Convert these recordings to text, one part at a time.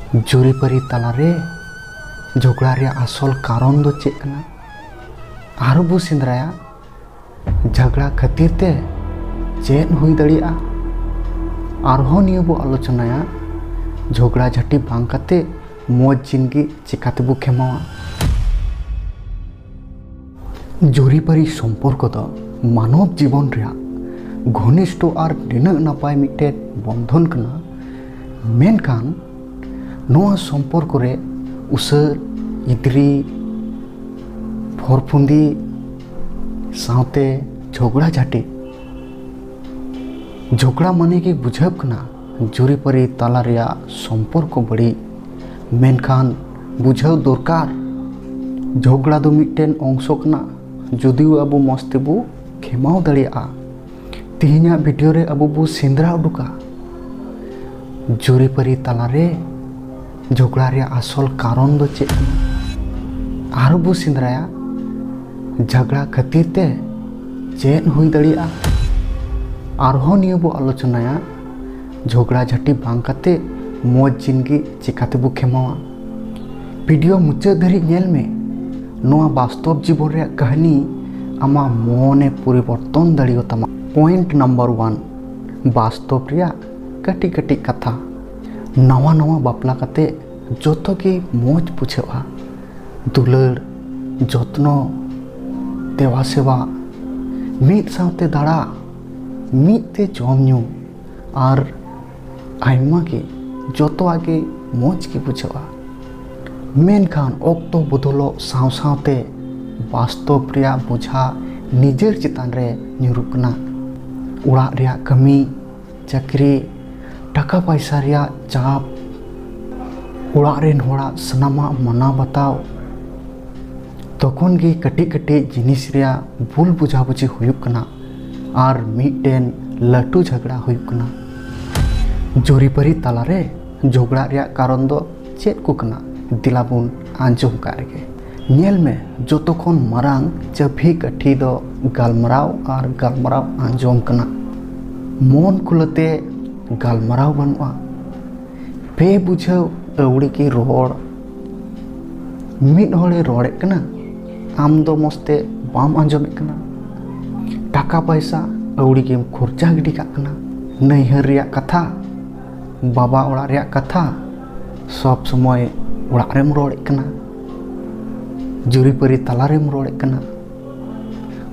जुरीपारी तलारे झगड़ा रे आसल कारण दो चेक कना आरो बो सेंद्राया झगड़ा खातिर ते चेन हुई दड़िया आरहो नियो बो आलोचनाया झगड़ा झाटी बांग काते मौज जिंदगी चिकाते बो खेमावा। जुरीपारी सम्पर्क दो मानव जीवन रे घनिष्ठ और निना नापाय मिटे बंधन कना मेनखान नोआ सम्पर्क रे उसर इद्री फरफुंदी साउते झगड़ा झाटी झगड़ा माने कि बुझब कना जुरीपारी ताला रिया सम्पर्क बड़ी मेनखान बुझाव दरकार झगड़ा दो मिटेन अंश कना जुदियो अबो मस्ते बो खेमाव दड़िया तिहिना वीडियो रे अबो बो सेंद्रा उडुका जुरीपारी तालारे झगड़ा रे आसल कारण दो चेक आरो बो सेंद्राया झगड़ा खातिर ते चेन हुई दड़िया आरहो नियो बो आलोचनाया झगड़ा झाटी बांग काते मौज जिंदगी चिकाते बो खेमावा। वीडियो मुचाद धरी नेल में नोआ वास्तव जीवन रे कहानी आमा मोने परिवर्तन दाड़ियो तमा। पॉइंट नंबर 1 वास्तव रिया कटी कटी कथा नवा नवा बापला काते जोतो की मौज बुझेवा दुलड़ जत्नो देवा सेवा मीत सावते दाड़ा मीते जम न्यू और आयमा के जोतो आगे मौज की बुझेवा मेनखान ओक्तो बदलो साव सावते वास्तव रिया बुझा निजेर चितान रे न्यूरुकना उड़ा रिया कमी चाकरी टाका पैसा रिया चाप उड़ा रेन होड़ा सनामा मना बताओ तखन गे कटी कटी जिनिस रिया भूल बुझा बुझी हुयुक कना और मिटेन लटू झगड़ा हुयुक कना। जुरीपारी तालारे झगड़ा रिया कारण दो चेक को कना दिलाबुन आंजम कारगे नेल में जोतोखन मारांग चाभी काठी दो गालमराव और गालमराव आंजम कना मन खुलते गालमराव बनुआ पे बुझाव अवड़ी की रोड़ मिड होड़े रोड़े कना आम दो मस्ते बाम आंजमे कना टाका पैसा अवड़ी के खर्चा गिडी का कना नैहर रिया कथा बाबा ओड़ा रिया कथा सब समय ओड़ा रेम रोड़े कना जुरीपारी तालारेम रोड़े कना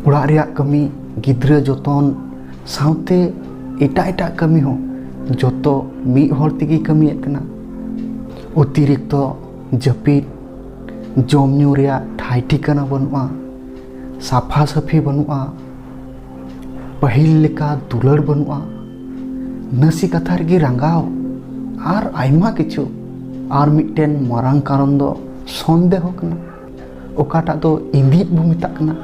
ओड़ा रिया कमी गिद्रा जतन सावते एटा एटा कमी हो जोतो मी होड़ तेगी कमी कना अतिरिक्त जपीद जम न्यू रिया ठाई ठिकाना बनुआ साफा साफी बनुआ पहिल लेका दुलड़ बनुआ नसी कथा रेगी रंगाव और आयमा किछु और मिटेन मारांग कारण दो संदेह कना ओकाटा दो इंदित बो मेता कना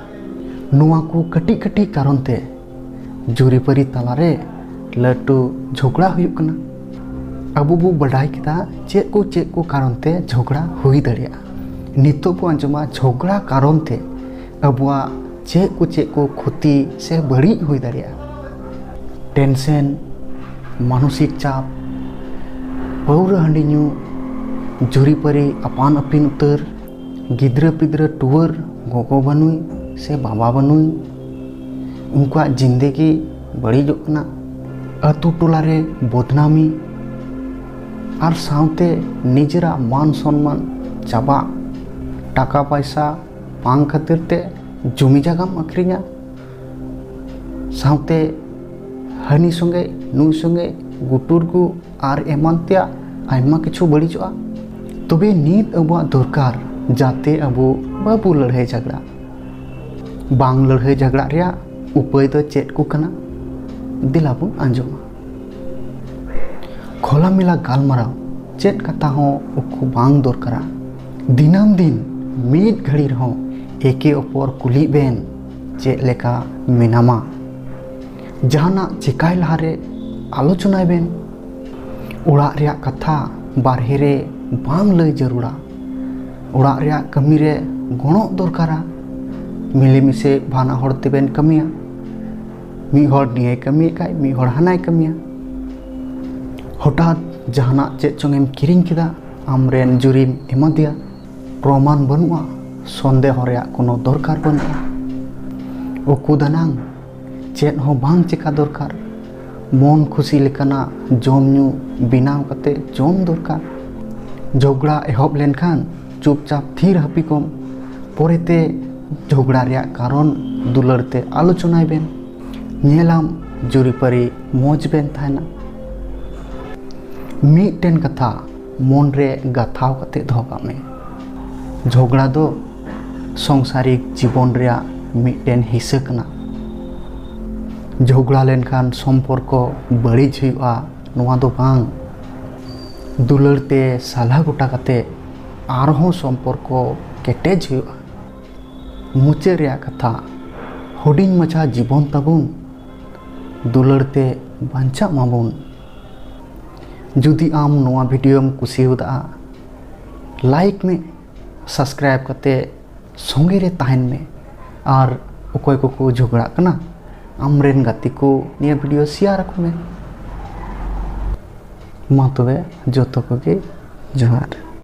नोआ को कटी कटी कारण ते जुरीपारी तालारे लटू झगड़ा हुयुक कना। अबो बो बड़ाई किदा चेक को कारण ते झगड़ा हुई दड़िया नितो बो अंजमा झगड़ा कारण ते अबुआ चेक को क्षति से बड़ी हुई दड़िया टेंशन मानसिक चाप पौर हांडी न्यू जुरीपारी अपान अपिन उतर गिद्रा पिद्रा टुवर गोगो बनुई से बाबा बनुई उनका जिंदगी बड़ी जोकना अतु टोला रे बदनामी और सावते निजरा मान सम्मान चाबा टाका पैसा बांग खातिर ते जमी जगह आखरिङा सावते हानि संगे नुई संगे गुटुरगु और एमान तेया आयमा किछु बड़ीजोआ तबे नीत अबुआ दरकार जाते अबो बाबू लड़ाई झगड़ा बांग लड़ाई झगड़ा रिया उपाय दो चेक को कना दिलाबुन आंजमा खोला मिला गालमराव चेक कथा हो उकु बांग दरकारा दिनम दिन मीट घड़ी रहो एके ऊपर कुली बेन चेक लेका मेनामा जहाना चिकाय लहारे आलोचनाय बेन उड़ा रिया कथा बारहे रे बांग लय जरूरा उड़ा रिया कमी रे गणो दरकारा मिले मिसे भाना हड़ तेबेन कमिया मी हड़ निये कमी काय मी हड़ हानाय कमिया हठात जहाना चेक चोंगेम किरिंग किदा आमरेन जुरीम एमा दिया प्रमाण बनुआ सन्देह रेया कोनो दरकार बनुआ उकु दानांग चेत हो बांग चिका दरकार मन खुशी लेकाना जम न्यू बिनाव कते जम दरकार झगड़ा एहब लेनखान चुपचाप थीर हापी कम परेते झगड़ा रेया कारण दुलरते आलोचनाय बेन नेलाम जुरीपारी मौज बेन थायना मिदटेन कथा मन रे गाथाव कते दोहो काग मे झगड़ा दो संसारिक जीवन रेया मिदटेन हिस्सा कना झगड़ा लेनखान सम्पर्क बाड़िज हुआ नोआ दो बांग दुलरते साला गोटा कते आरहों सम्पर्क केटेज हुआ मुचे रेया कथा हुडिंग मचा जीवन ताबुन दुलरते बांचा माबुन जुदी आम नोआ वीडियो में कुसियोदा लाइक में सब्सक्राइब करते संगे रे ताहन में और अकय को झगड़ा कना आमरेन गाती को निया वीडियो शेयर को में मा तबे जतो को गे जोहार।